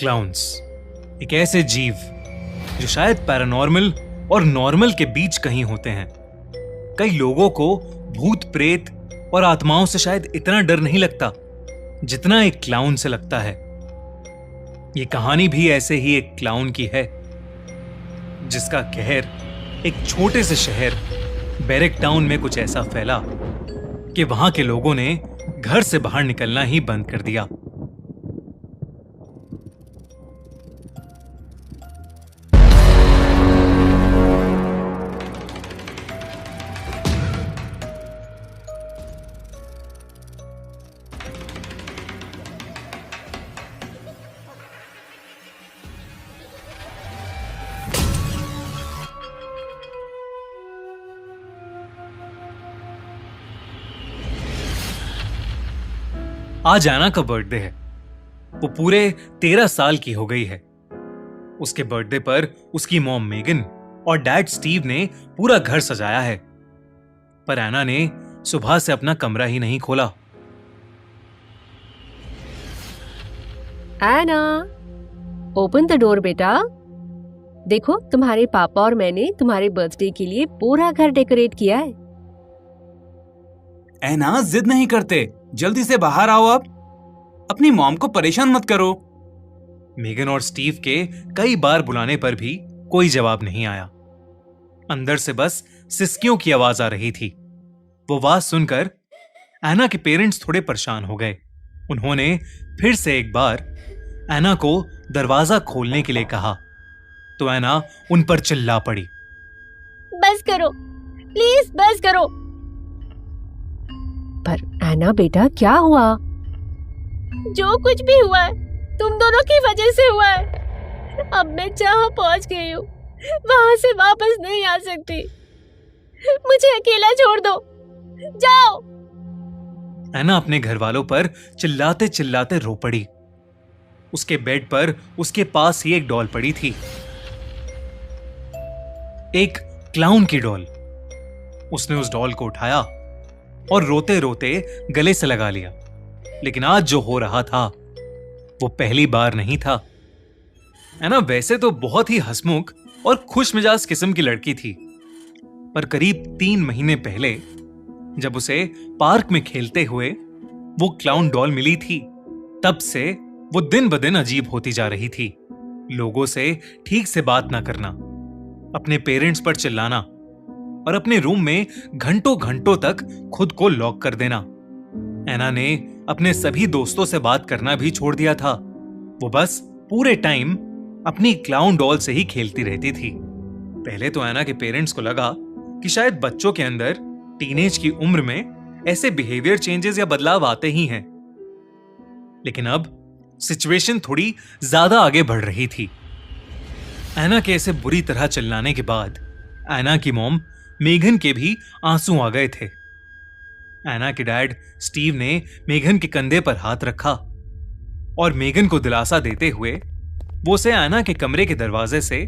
Clowns एक ऐसे जीव जो शायद पैरानॉर्मल और नॉर्मल के बीच कहीं होते हैं। कई लोगों को भूत प्रेत और आत्माओं से शायद इतना डर नहीं लगता जितना एक क्लाउन से लगता है। ये कहानी भी ऐसे ही एक क्लाउन की है जिसका कहर एक छोटे से शहर बैरक टाउन में कुछ ऐसा फैला कि वहां के लोगों ने घर से बाहर निकलना ही बंद कर दिया। आज एना का बर्थडे है। वो पूरे 13 साल की हो गई है। उसके बर्थडे पर उसकी मॉम मेगन और डैड स्टीव ने पूरा घर सजाया है, पर एना ने सुबह से अपना कमरा ही नहीं खोला। एना, ओपन द डोर बेटा। देखो, तुम्हारे पापा और मैंने तुम्हारे बर्थडे के लिए पूरा घर डेकोरेट किया है। एना, जिद नहीं करते, जल्दी से बाहर आओ। अब अपनी मॉम को परेशान मत करो। मेगन और स्टीव के कई बार बुलाने पर भी कोई जवाब नहीं आया। अंदर से बस सिसकियों की आवाज आ रही थी। वो आवाज सुनकर एना के पेरेंट्स थोड़े परेशान हो गए। उन्होंने फिर से एक बार एना को दरवाजा खोलने के लिए कहा तो एना उन पर चिल्ला पड़ी, बस करो, प्लीज बस करो। पर एना बेटा, क्या हुआ? जो कुछ भी हुआ है तुम दोनों की वजह से हुआ है। अब मैं जहाँ पहुंच गई हूँ वहां से वापस नहीं आ सकती। मुझे अकेला छोड़ दो, जाओ। एना अपने घर वालों पर चिल्लाते चिल्लाते रो पड़ी। उसके बेड पर उसके पास ही एक डॉल पड़ी थी, एक क्लाउन की डॉल। उसने उस डॉल को उठाया और रोते रोते गले से लगा लिया। लेकिन आज जो हो रहा था वो पहली बार नहीं था। एना वैसे तो बहुत ही हंसमुख और खुश मिजाज किस्म की लड़की थी, पर करीब 3 महीने पहले जब उसे पार्क में खेलते हुए वो क्लाउन डॉल मिली थी, तब से वो दिन ब दिन अजीब होती जा रही थी। लोगों से ठीक से बात ना करना, अपने पेरेंट्स पर चिल्लाना और अपने रूम में घंटों घंटों तक खुद को लॉक कर देना। एना ने अपने सभी दोस्तों से बात करना भी छोड़ दिया था। वो बस पूरे टाइम अपनी क्लाउन डॉल से ही खेलती रहती थी। पहले तो एना के पेरेंट्स को लगा कि शायद बच्चों के अंदर टीनेज की उम्र में ऐसे बिहेवियर चेंजेस या बदलाव आते ही हैं। लेकिन अब सिचुएशन थोड़ी ज्यादा आगे बढ़ रही थी। एना के ऐसे बुरी तरह चिल्लाने के बाद एना की मॉम मेघन के भी आंसू आ गए थे। एना के डैड स्टीव ने मेघन के कंधे पर हाथ रखा और मेघन को दिलासा देते हुए वो उसे एना के कमरे के दरवाजे से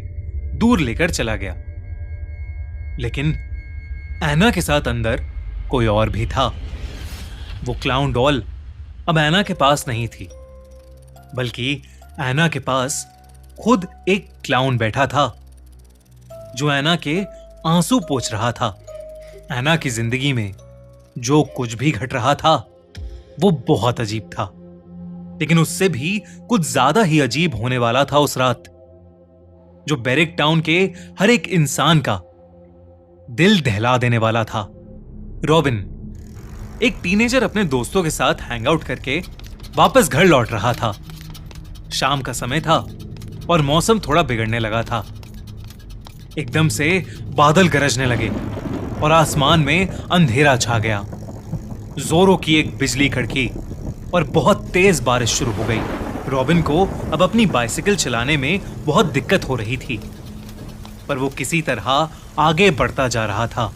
दूर लेकर चला गया। लेकिन एना के साथ अंदर कोई और भी था। वो क्लाउन डॉल अब एना के पास नहीं थी, बल्कि एना के पास खुद एक क्लाउन बैठा था जो एना के आंसू पोंछ रहा था। एना की जिंदगी में जो कुछ भी घट रहा था वो बहुत अजीब था, लेकिन उससे भी कुछ ज्यादा ही अजीब होने वाला था उस रात, जो बैरक टाउन के हर एक इंसान का दिल दहला देने वाला था। रॉबिन, एक टीनेजर, अपने दोस्तों के साथ हैंग आउट करके वापस घर लौट रहा था। शाम का समय था और मौसम थोड़ा बिगड़ने लगा था। एकदम से बादल गरजने लगे और आसमान में अंधेरा छा गया। जोरों की एक बिजली कड़की और बहुत तेज बारिश शुरू हो गई। रॉबिन को अब अपनी बाइसिकल चलाने में बहुत दिक्कत हो रही थी, पर वो किसी तरह आगे बढ़ता जा रहा था।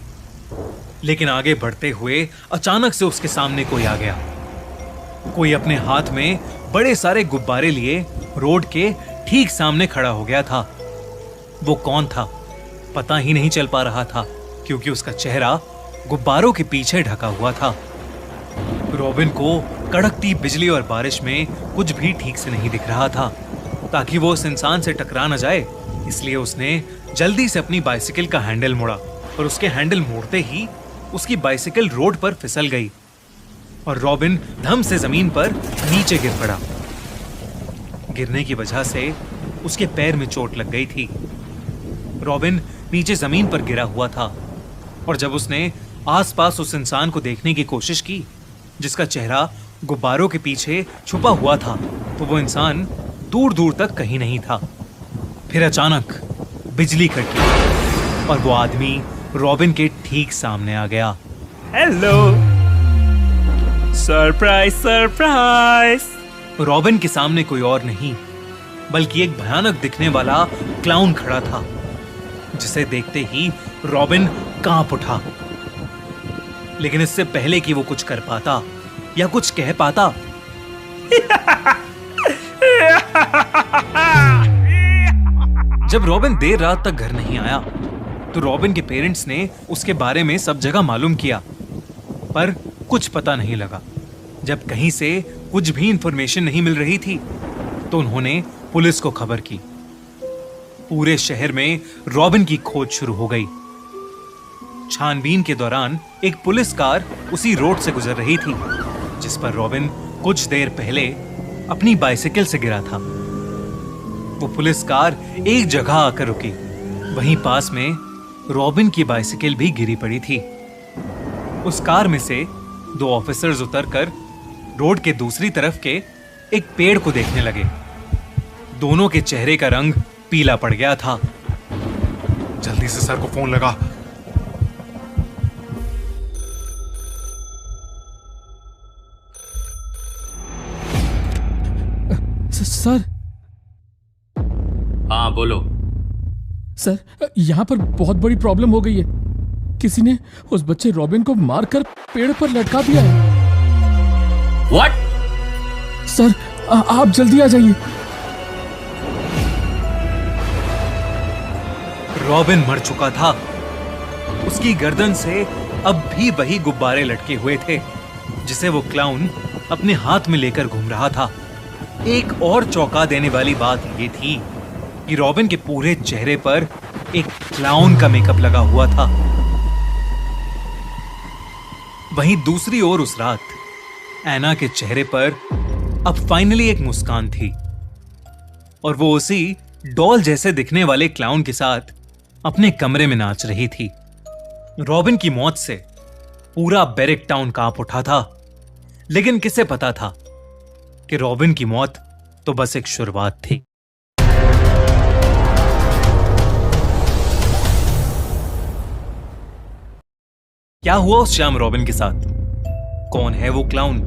लेकिन आगे बढ़ते हुए अचानक से उसके सामने कोई आ गया। कोई अपने हाथ में बड़े सारे गुब्बारे लिए रोड के ठीक सामने खड़ा हो गया था। वो कौन था पता ही नहीं चल पा रहा था, क्योंकि उसका चेहरा गुब्बारों के पीछे ढका हुआ था। रॉबिन को कड़कती बिजली और बारिश में कुछ भी ठीक से नहीं दिख रहा था। ताकि वो उस इंसान से टकरा न जाए, इसलिए उसने जल्दी से अपनी बाइसिकल का हैंडल मोड़ा और उसके हैंडल मोड़ते ही उसकी बाइसिकल रोड पर फिसल गई और रॉबिन धम से जमीन पर नीचे गिर पड़ा। गिरने की वजह से उसके पैर में चोट लग गई थी। रॉबिन नीचे जमीन पर गिरा हुआ था और जब उसने आसपास उस इंसान को देखने की कोशिश की जिसका चेहरा गुब्बारों के पीछे छुपा हुआ था, तो वो इंसान दूर दूर तक कहीं नहीं था। फिर अचानक बिजली कड़की और वो आदमी रॉबिन के ठीक सामने आ गया। Hello, surprise surprise. रॉबिन के सामने कोई और नहीं बल्कि एक भयानक दिखने वाला क्लाउन खड़ा था, जिसे देखते ही रॉबिन कांप उठा। लेकिन इससे पहले कि वो कुछ कर पाता या कुछ कह पाता, जब रॉबिन देर रात तक घर नहीं आया तो रॉबिन के पेरेंट्स ने उसके बारे में सब जगह मालूम किया, पर कुछ पता नहीं लगा। जब कहीं से कुछ भी इंफॉर्मेशन नहीं मिल रही थी तो उन्होंने पुलिस को खबर की। पूरे शहर में रॉबिन की खोज शुरू हो गई। छानबीन के दौरान एक पुलिस कार उसी रोड से गुजर रही थी जिस पर रॉबिन कुछ देर पहले अपनी बाइसिकल से गिरा था। वो पुलिस कार एक जगह आकर रुकी। वहीं पास में रॉबिन की बाइसिकल भी गिरी पड़ी थी। उस कार में से 2 ऑफिसर्स उतरकर रोड के दूसरी तरफ के एक पेड़ को देखने लगे। दोनों के चेहरे का रंग पीला पड़ गया था। जल्दी से सर को फोन लगा। सर। हाँ बोलो। सर, यहाँ पर बहुत बड़ी प्रॉब्लम हो गई है। किसी ने उस बच्चे रॉबिन को मारकर पेड़ पर लटका दिया है। What? सर, आप जल्दी आ जाइए। रॉबिन मर चुका था। उसकी गर्दन से अब भी वही गुब्बारे लटके हुए थे जिसे वो क्लाउन अपने हाथ में लेकर घूम रहा था। एक और चौंका देने वाली बात ये थी कि रॉबिन के पूरे चेहरे पर एक क्लाउन का मेकअप लगा हुआ था। वहीं दूसरी ओर उस रात एना के चेहरे पर अब फाइनली एक मुस्कान थी और वो उसी डॉल जैसे दिखने वाले क्लाउन के साथ अपने कमरे में नाच रही थी। रॉबिन की मौत से पूरा बैरिक टाउन कांप उठा था, लेकिन किसे पता था कि रॉबिन की मौत तो बस एक शुरुआत थी। क्या हुआ उस शाम रॉबिन के साथ? कौन है वो क्लाउन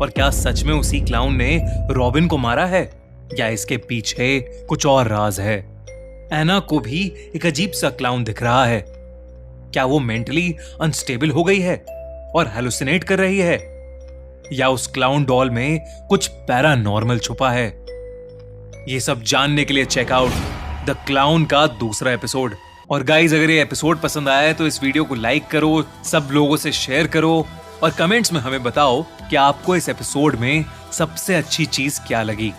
और क्या सच में उसी क्लाउन ने रॉबिन को मारा है या इसके पीछे कुछ और राज है? एना को भी एक अजीब सा क्लाउन दिख रहा है। क्या वो मेंटली अनस्टेबल हो गई है और हेलुसिनेट कर रही है, या उस क्लाउन डॉल में कुछ पैरानॉर्मल छुपा है? ये सब जानने के लिए चेक आउट द क्लाउन का दूसरा एपिसोड। और गाइज, अगर ये एपिसोड पसंद आया है तो इस वीडियो को लाइक करो, सब लोगों से शेयर करो और कमेंट्स में हमें बताओ कि आपको इस एपिसोड में सबसे अच्छी चीज क्या लगी।